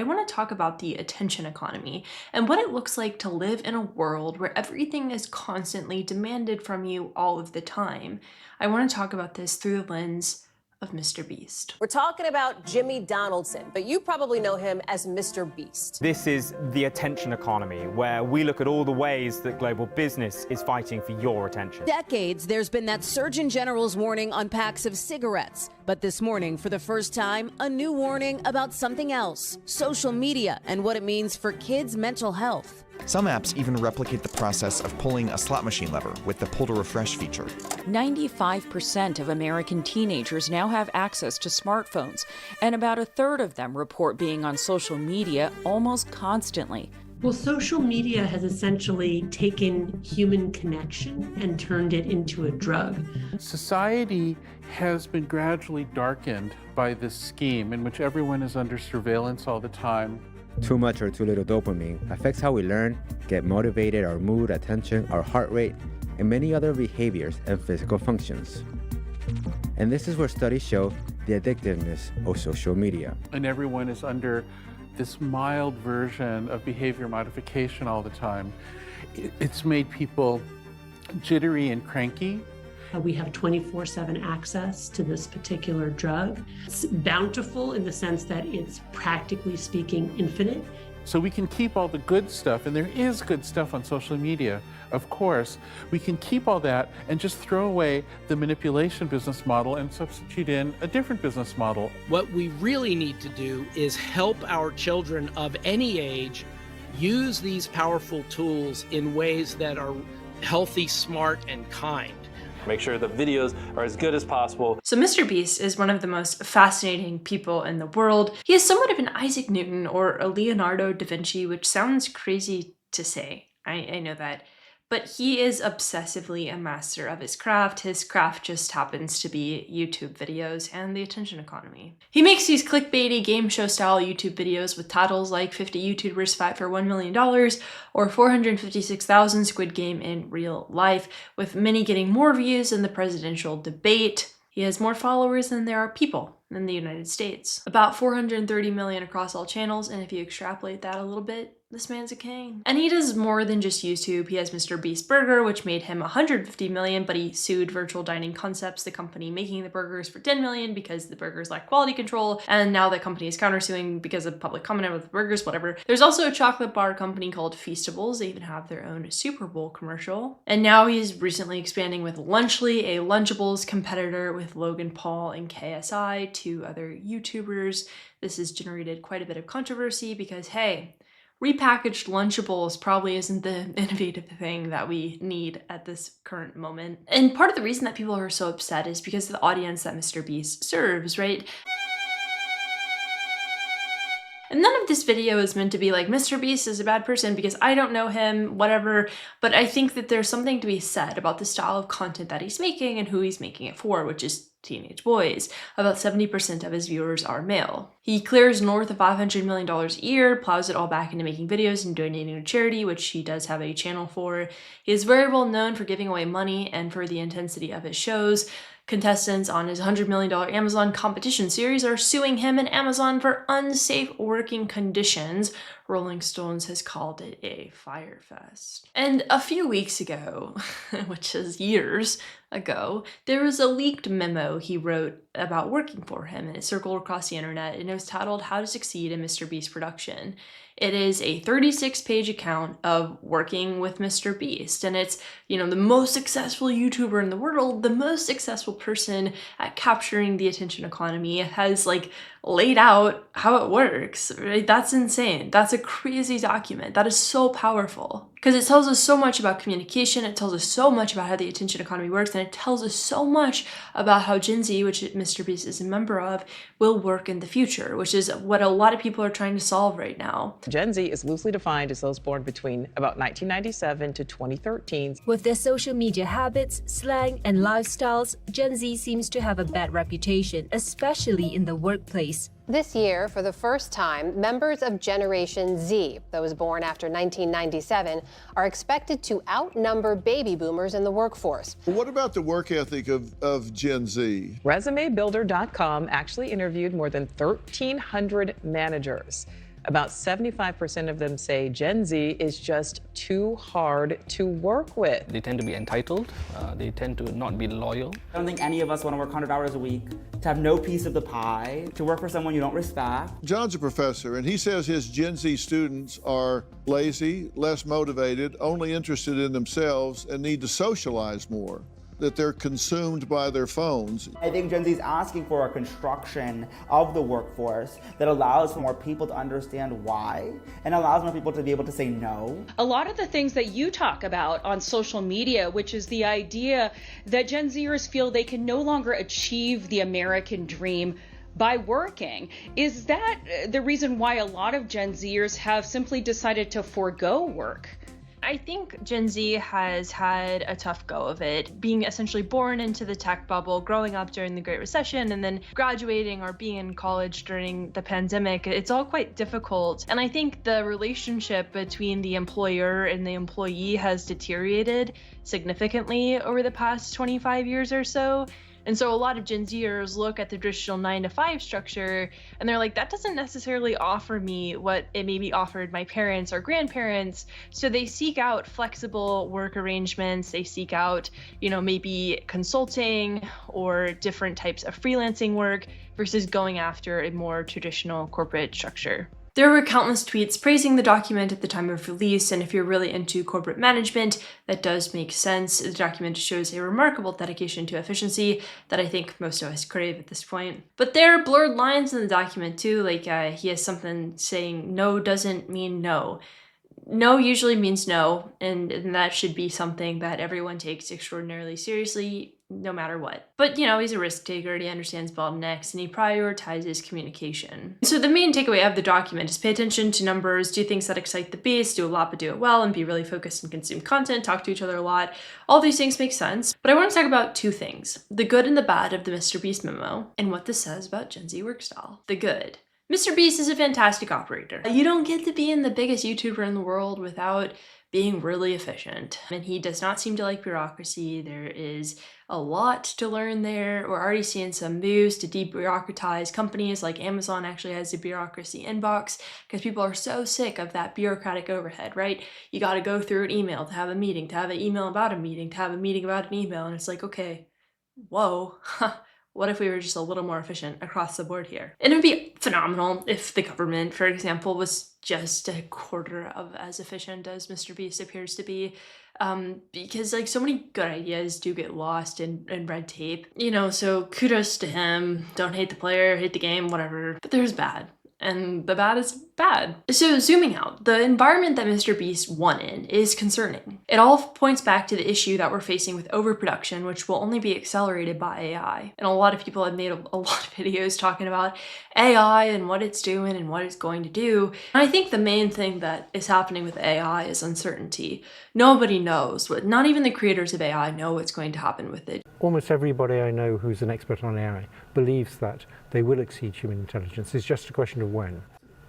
I want to talk about the attention economy and what it looks like to live in a world where everything is constantly demanded from you all of the time. I want to talk about this through the lens of Mr. Beast. We're talking about Jimmy Donaldson, but you probably know him as Mr. Beast. This is the attention economy, where we look at all the ways that global business is fighting for your attention. Decades, there's been that Surgeon General's warning on packs of cigarettes. But this morning, for the first time, a new warning about something else: social media and what it means for kids' mental health. Some apps even replicate the process of pulling a slot machine lever with the pull to refresh feature. 95% of American teenagers now have access to smartphones, and about a third of them report being on social media almost constantly. Well, social media has essentially taken human connection and turned it into a drug. Society has been gradually darkened by this scheme in which everyone is under surveillance all the time. Too much or too little dopamine affects how we learn, get motivated, our mood, attention, our heart rate, and many other behaviors and physical functions. And this is where studies show the addictiveness of social media. And everyone is under this mild version of behavior modification all the time. It's made people jittery and cranky. We have 24/7 access to this particular drug. It's bountiful in the sense that it's practically speaking infinite. So we can keep all the good stuff, and there is good stuff on social media, of course. We can keep all that and just throw away the manipulation business model and substitute in a different business model. What we really need to do is help our children of any age use these powerful tools in ways that are healthy, smart, and kind. Make sure the videos are as good as possible. So Mr. Beast is one of the most fascinating people in the world. He is somewhat of an Isaac Newton or a Leonardo da Vinci, which sounds crazy to say. I know that. But he is obsessively a master of his craft. His craft just happens to be YouTube videos and the attention economy. He makes these clickbaity game show style YouTube videos with titles like 50 YouTubers fight for $1 million or 456,000 Squid Game in real life, with many getting more views than the presidential debate. He has more followers than there are people in the United States. About 430 million across all channels, and if you extrapolate that a little bit, this man's a king. And he does more than just YouTube. He has Mr. Beast Burger, which made him 150 million, but he sued Virtual Dining Concepts, the company making the burgers, for 10 million because the burgers lack quality control. And now that company is countersuing because of public comment about the burgers, whatever. There's also a chocolate bar company called Feastables. They even have their own Super Bowl commercial. And now he's recently expanding with Lunchly, a Lunchables competitor with Logan Paul and KSI, two other YouTubers. This has generated quite a bit of controversy because, hey, repackaged Lunchables probably isn't the innovative thing that we need at this current moment. And part of the reason that people are so upset is because of the audience that Mr. Beast serves, right? And none of this video is meant to be like, Mr. Beast is a bad person because I don't know him, whatever. But I think that there's something to be said about the style of content that he's making and who he's making it for, which is teenage boys. About 70% of his viewers are male. He clears north of $500 million a year, plows it all back into making videos and donating to charity, which he does have a channel for. He is very well known for giving away money and for the intensity of his shows. Contestants on his $100 million Amazon competition series are suing him and Amazon for unsafe working conditions. Rolling Stones has called it a fire fest. And a few weeks ago, which is years ago, there was a leaked memo he wrote about working for him, and it circled across the internet, and it was titled How to Succeed in Mr. Beast Production. It is a 36-page account of working with Mr. Beast, and it's, you know, the most successful YouTuber in the world, the most successful person at capturing the attention economy, has like laid out how it works, right? That's insane. That's a crazy document. That is so powerful because it tells us so much about communication. It tells us so much about how the attention economy works, and it tells us so much about how Gen Z, which Mr. Beast is a member of, will work in the future, which is what a lot of people are trying to solve right now. Gen Z is loosely defined as those born between about 1997 to 2013. With their social media habits, slang, and lifestyles, Gen Z seems to have a bad reputation, especially in the workplace. This year, for the first time, members of Generation Z, those born after 1997, are expected to outnumber baby boomers in the workforce. What about the work ethic of Gen Z? ResumeBuilder.com actually interviewed more than 1,300 managers. About 75% of them say Gen Z is just too hard to work with. They tend to be entitled. They tend to not be loyal. I don't think any of us want to work 100 hours a week, to have no piece of the pie, to work for someone you don't respect. John's a professor, and he says his Gen Z students are lazy, less motivated, only interested in themselves, and need to socialize more, that they're consumed by their phones. I think Gen Z is asking for a construction of the workforce that allows for more people to understand why and allows more people to be able to say no. A lot of the things that you talk about on social media, which is the idea that Gen Zers feel they can no longer achieve the American dream by working. Is that the reason why a lot of Gen Zers have simply decided to forego work? I think Gen Z has had a tough go of it, being essentially born into the tech bubble, growing up during the Great Recession, and then graduating or being in college during the pandemic. It's all quite difficult. And I think the relationship between the employer and the employee has deteriorated significantly over the past 25 years or so. And so a lot of Gen Zers look at the traditional 9-to-5 structure and they're like, that doesn't necessarily offer me what it maybe offered my parents or grandparents. So they seek out flexible work arrangements. They seek out, maybe consulting or different types of freelancing work versus going after a more traditional corporate structure. There were countless tweets praising the document at the time of release, and if you're really into corporate management, that does make sense. The document shows a remarkable dedication to efficiency that I think most of us crave at this point. But there are blurred lines in the document too, like he has something saying no doesn't mean no. No usually means no, and that should be something that everyone takes extraordinarily seriously, no matter what. But, he's a risk taker, and he understands bottlenecks, and he prioritizes communication. So the main takeaway of the document is pay attention to numbers, do things that excite the base, do a lot but do it well, and be really focused and consume content, talk to each other a lot. All these things make sense, but I want to talk about two things: the good and the bad of the Mr. Beast memo, and what this says about Gen Z work style. The good. Mr. Beast is a fantastic operator. You don't get to be in the biggest YouTuber in the world without being really efficient. And he does not seem to like bureaucracy. There is a lot to learn there. We're already seeing some moves to de-bureaucratize companies, like Amazon actually has a bureaucracy inbox because people are so sick of that bureaucratic overhead, right? You got to go through an email to have a meeting, to have an email about a meeting, to have a meeting about an email. And it's like, okay, whoa. What if we were just a little more efficient across the board here? And it would be phenomenal if the government, for example, was just a quarter of as efficient as Mr. Beast appears to be. Because so many good ideas do get lost in red tape. So kudos to him. Don't hate the player, hate the game, whatever. But there's bad. And the bad is bad. So zooming out, the environment that Mr. Beast won in is concerning. It all points back to the issue that we're facing with overproduction, which will only be accelerated by AI. And a lot of people have made a lot of videos talking about AI and what it's doing and what it's going to do. And I think the main thing that is happening with AI is uncertainty. Nobody knows not even the creators of AI know what's going to happen with it. Almost everybody I know who's an expert on AI believes that they will exceed human intelligence. It's just a question of when.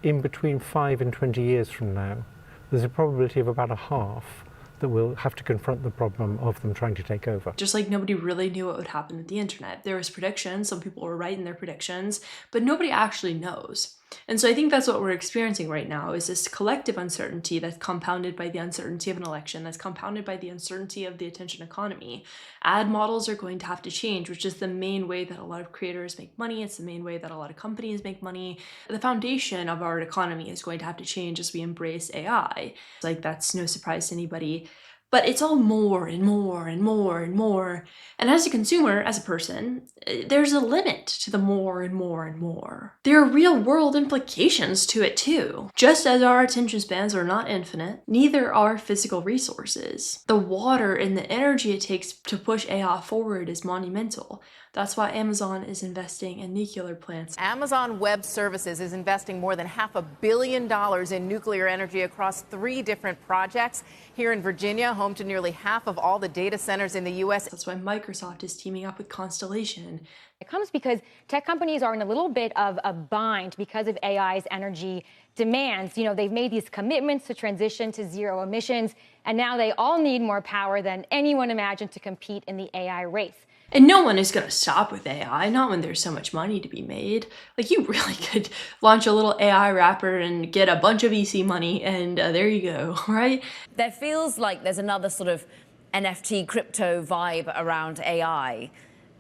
In between 5 and 20 years from now, there's a probability of about a half that will have to confront the problem of them trying to take over. Just like nobody really knew what would happen with the internet. There was predictions, some people were right in their predictions, but nobody actually knows. And so I think that's what we're experiencing right now, is this collective uncertainty that's compounded by the uncertainty of an election, that's compounded by the uncertainty of the attention economy. Ad models are going to have to change, which is the main way that a lot of creators make money. It's the main way that a lot of companies make money. The foundation of our economy is going to have to change as we embrace AI. That's no surprise to anybody. But it's all more and more and more and more. And as a consumer, as a person, there's a limit to the more and more and more. There are real world implications to it too. Just as our attention spans are not infinite, neither are physical resources. The water and the energy it takes to push AI forward is monumental. That's why Amazon is investing in nuclear plants. Amazon Web Services is investing more than $500 million in nuclear energy across 3 different projects here in Virginia, home to nearly half of all the data centers in the U.S. That's why Microsoft is teaming up with Constellation. It comes because tech companies are in a little bit of a bind because of AI's energy demands. They've made these commitments to transition to zero emissions, and now they all need more power than anyone imagined to compete in the AI race. And no one is going to stop with AI, not when there's so much money to be made. Like, you really could launch a little AI wrapper and get a bunch of VC money, and there you go, right? There feels like there's another sort of NFT crypto vibe around AI.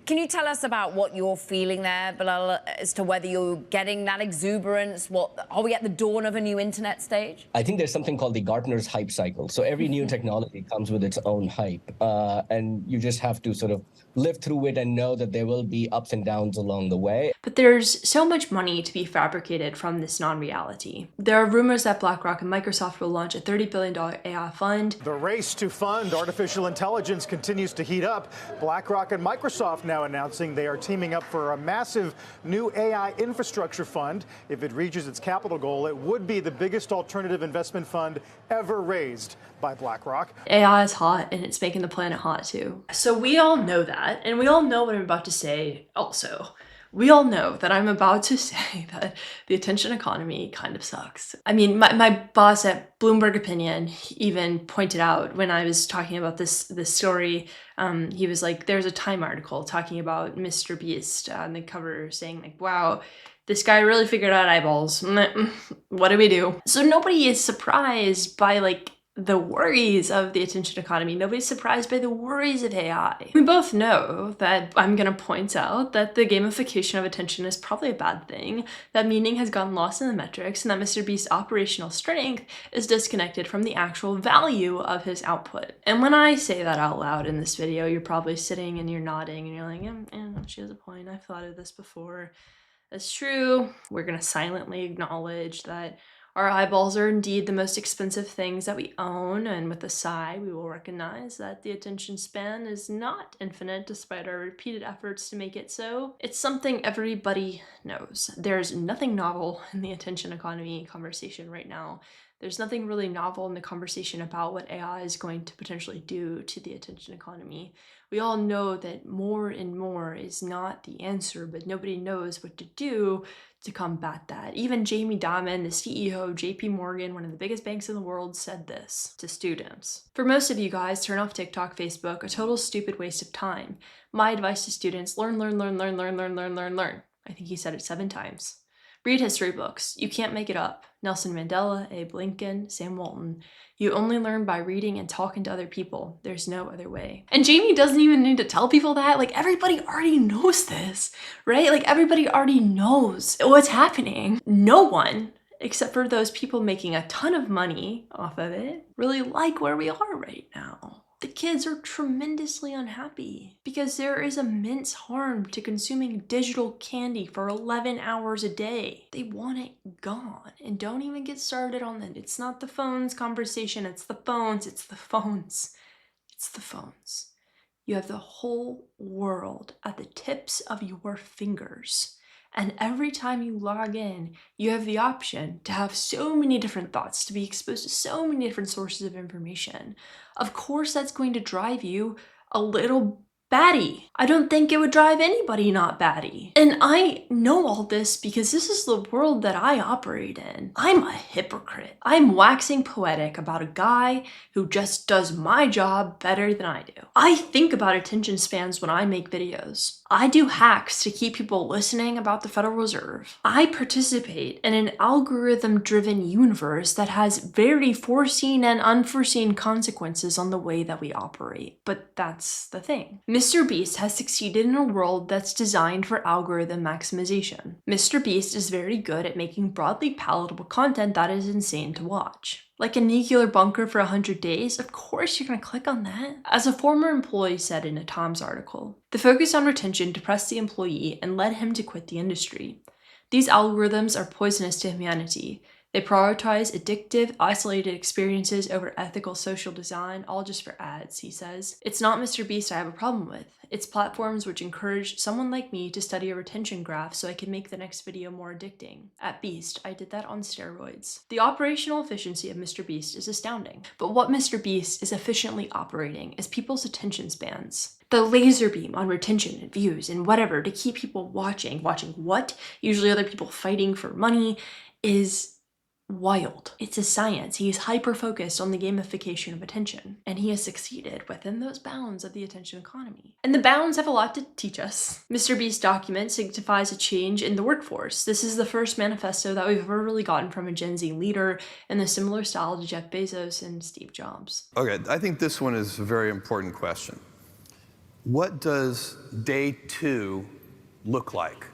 Can you tell us about what you're feeling there, Bilal, as to whether you're getting that exuberance? Are we at the dawn of a new internet stage? I think there's something called the Gartner's hype cycle. So every new technology comes with its own hype, and you just have to sort of live through it and know that there will be ups and downs along the way. But there's so much money to be fabricated from this non-reality. There are rumors that BlackRock and Microsoft will launch a $30 billion AI fund. The race to fund artificial intelligence continues to heat up. BlackRock and Microsoft now announcing they are teaming up for a massive new AI infrastructure fund. If it reaches its capital goal, it would be the biggest alternative investment fund ever raised by BlackRock. AI is hot, and it's making the planet hot too. So we all know that, and we all know what I'm about to say also. We all know that I'm about to say that the attention economy kind of sucks. I mean, my boss at Bloomberg Opinion even pointed out when I was talking about this story, he was like, there's a Time article talking about Mr. Beast on the cover saying like, wow, this guy really figured out eyeballs. What do we do? So nobody is surprised by like the worries of the attention economy. Nobody's surprised by the worries of AI. We both know that I'm gonna point out that the gamification of attention is probably a bad thing, that meaning has gotten lost in the metrics, and that Mr. Beast's operational strength is disconnected from the actual value of his output. And when I say that out loud in this video, you're probably sitting and you're nodding and you're like, yeah, she has a point. I've thought of this before. That's true. We're gonna silently acknowledge that our eyeballs are indeed the most expensive things that we own, and with a sigh, we will recognize that the attention span is not infinite despite our repeated efforts to make it so. It's something everybody knows. There's nothing novel in the attention economy conversation right now. There's nothing really novel in the conversation about what AI is going to potentially do to the attention economy. We all know that more and more is not the answer, but nobody knows what to do to combat that. Even Jamie Dimon, the CEO of JP Morgan, one of the biggest banks in the world, said this to students. For most of you guys, turn off TikTok, Facebook, a total stupid waste of time. My advice to students, learn. I think he said it 7 times. Read history books. You can't make it up. Nelson Mandela, Abe Lincoln, Sam Walton. You only learn by reading and talking to other people. There's no other way. And Jamie doesn't even need to tell people that. Like, everybody already knows this, right? Like, everybody already knows what's happening. No one, except for those people making a ton of money off of it, really like where we are right now. The kids are tremendously unhappy because there is immense harm to consuming digital candy for 11 hours a day. They want it gone. And don't even get started on that. It's not the phones conversation. It's the phones. It's the phones. It's the phones. You have the whole world at the tips of your fingers. And every time you log in, you have the option to have so many different thoughts, to be exposed to so many different sources of information. Of course, that's going to drive you a little batty. I don't think it would drive anybody not batty. And I know all this because this is the world that I operate in. I'm a hypocrite. I'm waxing poetic about a guy who just does my job better than I do. I think about attention spans when I make videos. I do hacks to keep people listening about the Federal Reserve. I participate in an algorithm-driven universe that has very foreseen and unforeseen consequences on the way that we operate. But that's the thing. Mr. Beast has succeeded in a world that's designed for algorithm maximization. Mr. Beast is very good at making broadly palatable content that is insane to watch. Like a nuclear bunker for 100 days, of course you're gonna click on that. As a former employee said in a Tom's article, the focus on retention depressed the employee and led him to quit the industry. These algorithms are poisonous to humanity. They prioritize addictive, isolated experiences over ethical social design, all just for ads, he says. It's not Mr. Beast I have a problem with. It's platforms which encourage someone like me to study a retention graph so I can make the next video more addicting. At Beast, I did that on steroids. The operational efficiency of Mr. Beast is astounding. But what Mr. Beast is efficiently operating is people's attention spans. The laser beam on retention and views and whatever to keep people watching what? Usually other people fighting for money, is wild. It's a science. He is hyper-focused on the gamification of attention, and he has succeeded within those bounds of the attention economy. And the bounds have a lot to teach us. Mr. Beast's document signifies a change in the workforce. This is the first manifesto that we've ever really gotten from a Gen Z leader in a similar style to Jeff Bezos and Steve Jobs. Okay, I think this one is a very important question. What does day 2 look like?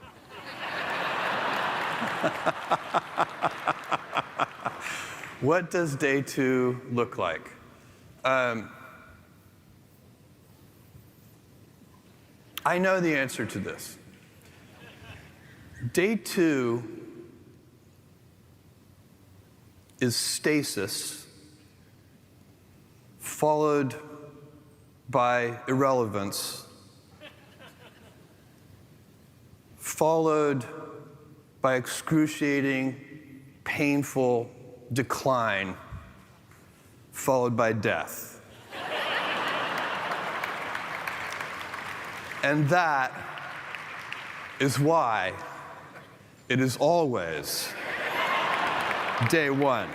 What does day 2 look like? I know the answer to this. Day 2 is stasis, followed by irrelevance, followed by excruciating, painful decline, followed by death. And that is why it is always day 1.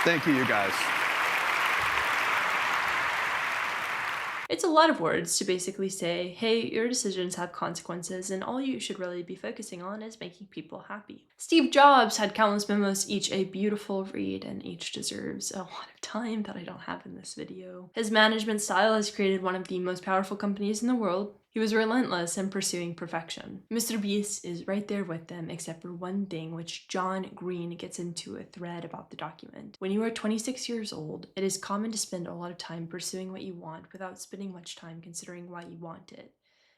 Thank you, you guys. It's a lot of words to basically say, hey, your decisions have consequences and all you should really be focusing on is making people happy. Steve Jobs had countless memos, each a beautiful read, and each deserves a lot of time that I don't have in this video. His management style has created one of the most powerful companies in the world. He was relentless in pursuing perfection. Mr. Beast is right there with them, except for one thing, which John Green gets into a thread about the document. When you are 26 years old, it is common to spend a lot of time pursuing what you want without spending much time considering why you want it.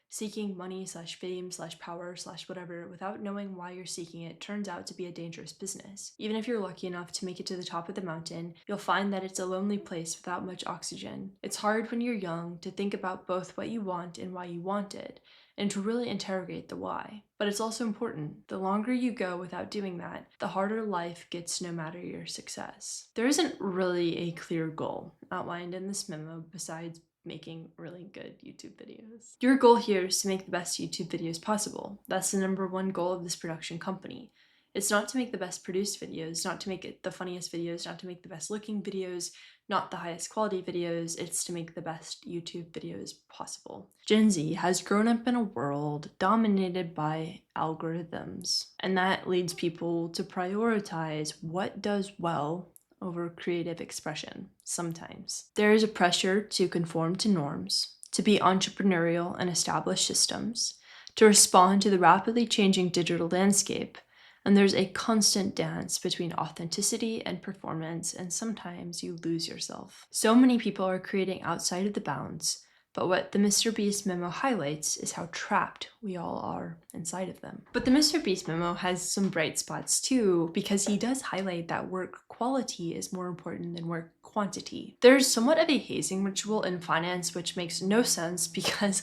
Seeking money / fame / power / whatever without knowing why you're seeking it turns out to be a dangerous business. Even if you're lucky enough to make it to the top of the mountain, you'll find that it's a lonely place without much oxygen. It's hard when you're young to think about both what you want and why you want it, and to really interrogate the why. But it's also important. The longer you go without doing that, the harder life gets no matter your success. There isn't really a clear goal outlined in this memo besides making really good YouTube videos. Your goal here is to make the best YouTube videos possible. That's the #1 goal of this production company. It's not to make the best produced videos, not to make it the funniest videos, not to make the best looking videos, not the highest quality videos, it's to make the best YouTube videos possible. Gen Z has grown up in a world dominated by algorithms, and that leads people to prioritize what does well over creative expression, sometimes. There is a pressure to conform to norms, to be entrepreneurial and establish systems, to respond to the rapidly changing digital landscape, and there's a constant dance between authenticity and performance, and sometimes you lose yourself. So many people are creating outside of the bounds, but what the Mr. Beast memo highlights is how trapped we all are inside of them. But the Mr. Beast memo has some bright spots too, because he does highlight that work quality is more important than work quantity. There's somewhat of a hazing ritual in finance, which makes no sense because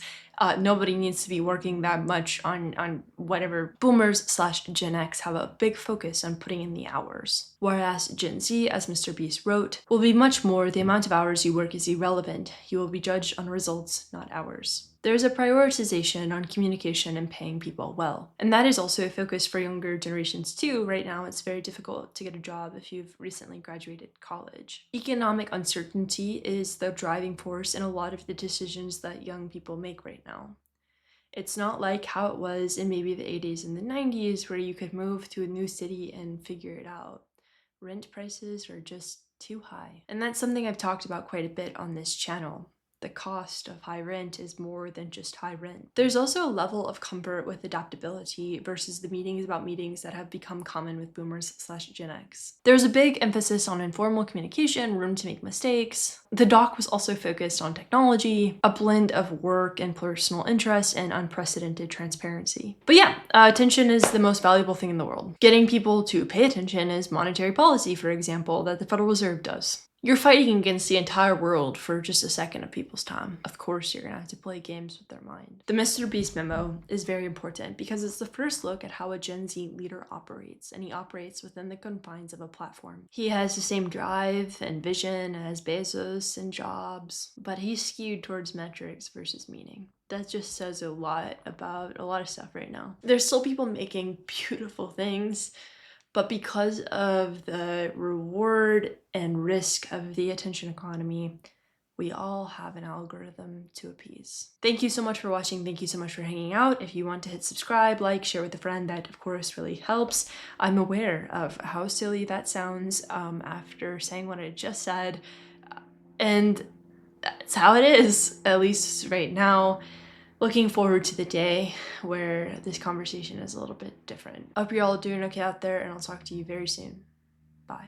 nobody needs to be working that much on whatever. Boomers / Gen X have a big focus on putting in the hours. Whereas Gen Z, as Mr. Beast wrote, will be much more the amount of hours you work is irrelevant. You will be judged on results, not hours. There's a prioritization on communication and paying people well. And that is also a focus for younger generations too. Right now, it's very difficult to get a job if you've recently graduated college. Economic uncertainty is the driving force in a lot of the decisions that young people make right now. It's not like how it was in maybe the 80s and the 90s where you could move to a new city and figure it out. Rent prices are just too high. And that's something I've talked about quite a bit on this channel. The cost of high rent is more than just high rent. There's also a level of comfort with adaptability versus the meetings about meetings that have become common with boomers / Gen X. There's a big emphasis on informal communication, room to make mistakes. The doc was also focused on technology, a blend of work and personal interest, and unprecedented transparency. But yeah, attention is the most valuable thing in the world. Getting people to pay attention is monetary policy, for example, that the Federal Reserve does. You're fighting against the entire world for just a second of people's time. Of course, you're gonna have to play games with their mind. The Mr. Beast memo is very important because it's the first look at how a Gen Z leader operates, and he operates within the confines of a platform. He has the same drive and vision as Bezos and Jobs, but he's skewed towards metrics versus meaning. that just says a lot about a lot of stuff right now. There's still people making beautiful things, but because of the reward and risk of the attention economy, we all have an algorithm to appease. Thank you so much for watching. Thank you so much for hanging out. If you want to hit subscribe, like, share with a friend, that of course really helps. I'm aware of how silly that sounds after saying what I just said, and that's how it is, at least right now. Looking forward to the day where this conversation is a little bit different. Hope you're all doing okay out there, and I'll talk to you very soon.